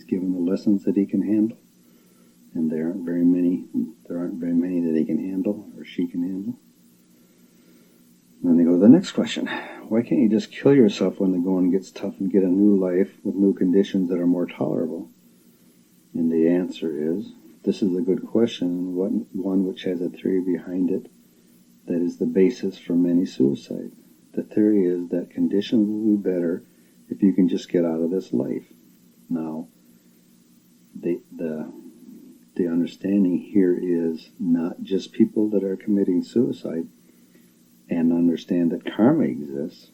he's given the lessons that he can handle, and there aren't very many that he can handle or she can handle. And then they go to the next question. Why can't you just kill yourself when the going gets tough and get a new life with new conditions that are more tolerable? And the answer is, this is a good question, one which has a theory behind it that is the basis for many suicides. The theory is that conditions will be better if you can just get out of this life. Now, the understanding here is not just people that are committing suicide and understand that karma exists,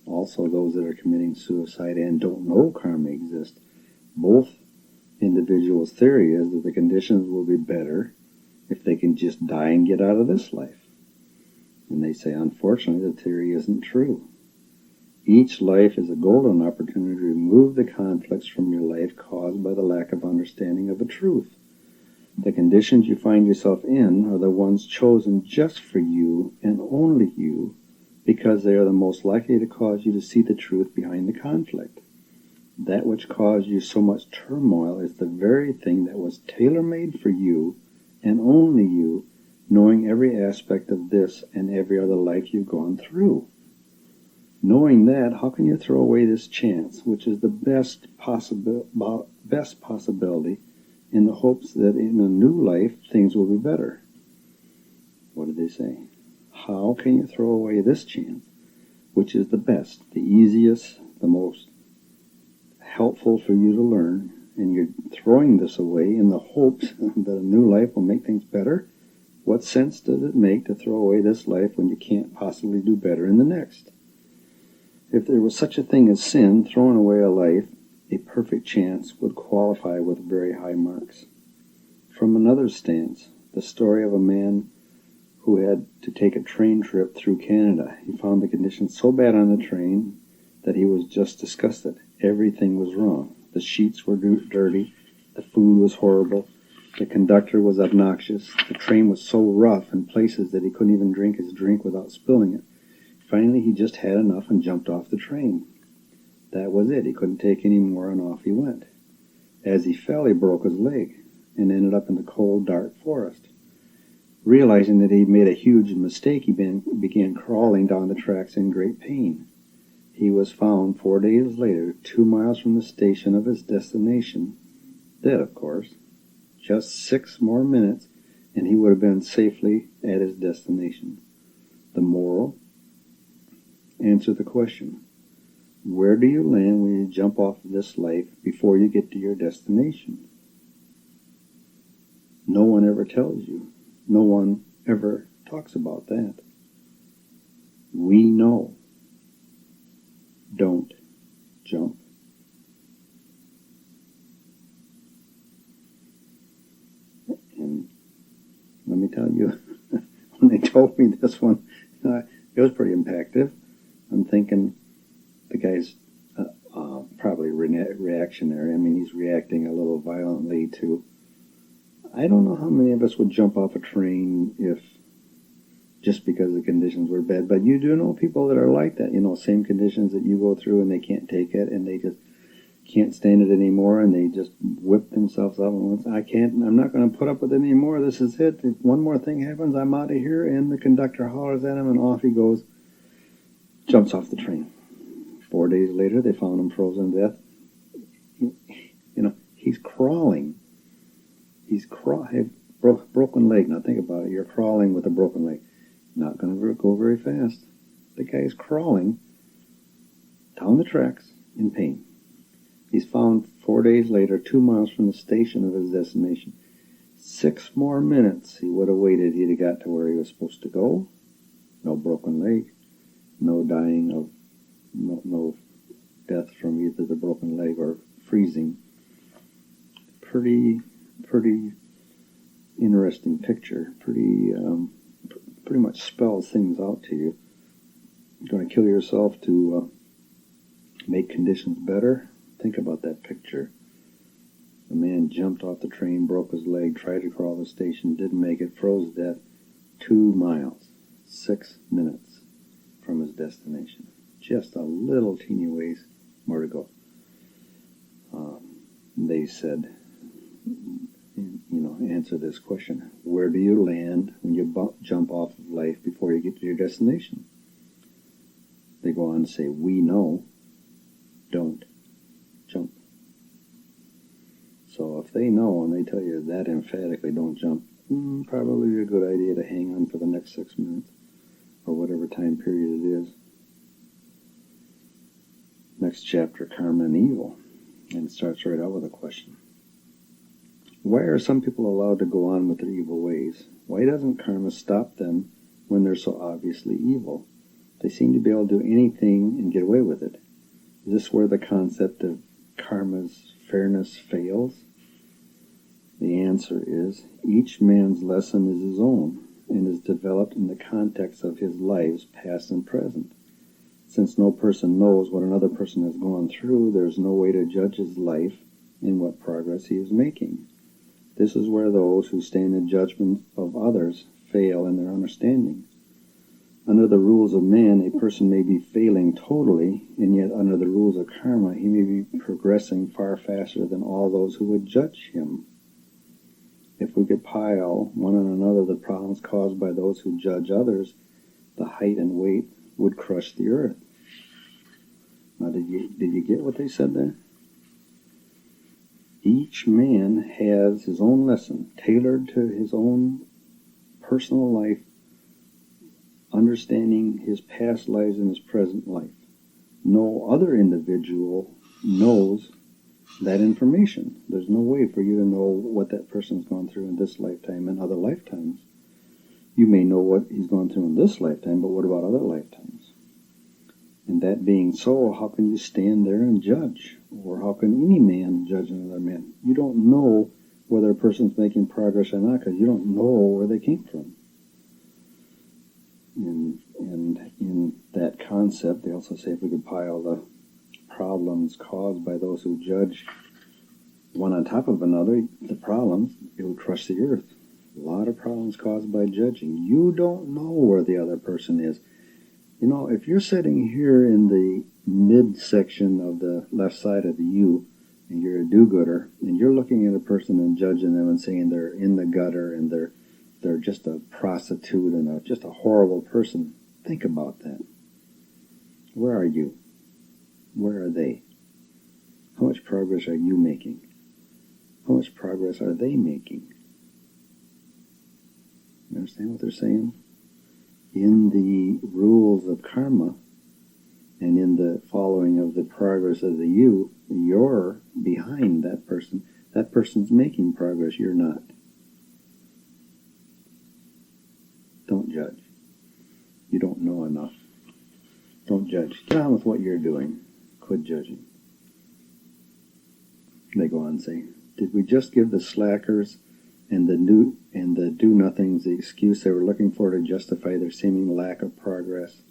also those that are committing suicide and don't know karma exists. Both individuals' theory is that the conditions will be better if they can just die and get out of this life. And they say, unfortunately, the theory isn't true. Each life is a golden opportunity to remove the conflicts from your life caused by the lack of understanding of the truth. The conditions you find yourself in are the ones chosen just for you and only you, because they are the most likely to cause you to see the truth behind the conflict. That which caused you so much turmoil is the very thing that was tailor-made for you and only you, knowing every aspect of this and every other life you've gone through. Knowing that, how can you throw away this chance, which is the best possibility, in the hopes that in a new life things will be better? What did they say? How can you throw away this chance, which is the best, the easiest, the most helpful for you to learn, and you're throwing this away in the hopes that a new life will make things better? What sense does it make to throw away this life when you can't possibly do better in the next? If there was such a thing as sin, throwing away a life, a perfect chance, would qualify with very high marks. From another stance, the story of a man who had to take a train trip through Canada. He found the conditions so bad on the train that he was just disgusted. Everything was wrong. The sheets were dirty, the food was horrible, the conductor was obnoxious, the train was so rough in places that he couldn't even drink his drink without spilling it. Finally, he just had enough and jumped off the train. That was it. He couldn't take any more, and off he went. As he fell, he broke his leg and ended up in the cold, dark forest. Realizing that he'd made a huge mistake, he began crawling down the tracks in great pain. He was found 4 days later, 2 miles from the station of his destination. Dead, of course. Just 6 more minutes, and he would have been safely at his destination. The moral? Answer the question. Where do you land when you jump off this life before you get to your destination? No one ever tells you. No one ever talks about that. We know. Don't jump. And let me tell you, when they told me this one, it was pretty impactful. I'm thinking the guy's probably reactionary. I mean, he's reacting a little violently to... I don't know how many of us would jump off a train if just because the conditions were bad, but you do know people that are like that, same conditions that you go through, and they can't take it, and they just can't stand it anymore, and they just whip themselves up, and I'm not going to put up with it anymore, this is it, if one more thing happens, I'm out of here, and the conductor hollers at him, and off he goes, jumps off the train. 4 days later, they found him frozen to death. He's crawling. He's broken leg. Now think about it. You're crawling with a broken leg. Not going to go very fast. The guy's crawling down the tracks in pain. He's found 4 days later, 2 miles from the station of his destination. 6 more minutes he would have waited. He'd have got to where he was supposed to go. No broken leg. No dying of... No death from either the broken leg or freezing. Pretty interesting picture. Pretty much spells things out to you. You're going to kill yourself to make conditions better? Think about that picture. The man jumped off the train, broke his leg, tried to crawl the station, didn't make it, froze to death. 2 miles, 6 minutes from his destination. Just a little teeny ways more to go. they said, answer this question. Where do you land when you jump off of life before you get to your destination? They go on to say, we know, don't jump. So if they know and they tell you that emphatically, don't jump, probably a good idea to hang on for the next 6 minutes or whatever time period it is. Next chapter, Karma and Evil. And it starts right out with a question. Why are some people allowed to go on with their evil ways? Why doesn't karma stop them when they're so obviously evil? They seem to be able to do anything and get away with it. Is this where the concept of karma's fairness fails? The answer is, each man's lesson is his own and is developed in the context of his lives, past and present. Since no person knows what another person has gone through, there is no way to judge his life and what progress he is making. This is where those who stand in judgment of others fail in their understanding. Under the rules of man, a person may be failing totally, and yet under the rules of karma, he may be progressing far faster than all those who would judge him. If we could pile one on another the problems caused by those who judge others, the height and weight would crush the earth. Now, did you get what they said there? Each man has his own lesson, tailored to his own personal life, understanding his past lives and his present life. No other individual knows that information. There's no way for you to know what that person's gone through in this lifetime and other lifetimes. You may know what he's gone through in this lifetime, but what about other lifetimes? And that being so, how can you stand there and judge? Or how can any man judge another man? You don't know whether a person's making progress or not because you don't know where they came from. And in that concept, they also say if we could pile the problems caused by those who judge one on top of another, the problems, it would crush the earth. A lot of problems caused by judging. You don't know where the other person is. You know, if you're sitting here in the midsection of the left side of the U, and you're a do-gooder, and you're looking at a person and judging them and saying they're in the gutter and they're just a prostitute and just a horrible person, think about that. Where are you? Where are they? How much progress are you making? How much progress are they making? You understand what they're saying? In the rules of karma and in the following of the progress of the you, you're behind that person. That person's making progress, you're not. Don't judge. You don't know enough. Don't judge. Get on with what you're doing. Quit judging. They go on and say, did we just give the slackers and the do-nothings the excuse they were looking for to justify their seeming lack of progress?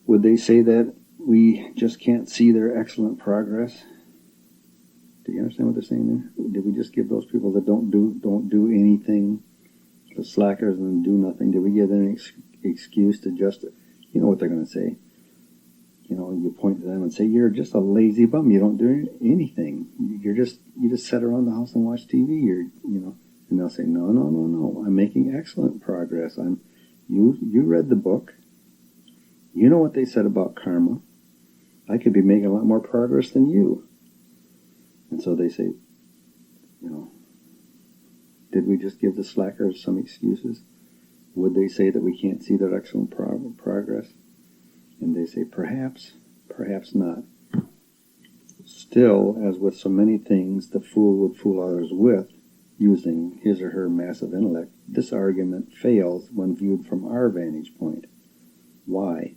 Would they say that we just can't see their excellent progress? Do you understand what they're saying there? Did we just give those people that don't do anything, the slackers and do-nothing, did we give them an excuse to justify? You know what they're going to say. You know, you point to them and say, you're just a lazy bum. You don't do anything. You just sit around the house and watch TV. And they'll say, no. I'm making excellent progress. You read the book. You know what they said about karma. I could be making a lot more progress than you. And so they say, did we just give the slackers some excuses? Would they say that we can't see their excellent progress? And they say, perhaps not. Still, as with so many things the fool would fool others with, using his or her massive intellect, this argument fails when viewed from our vantage point. Why?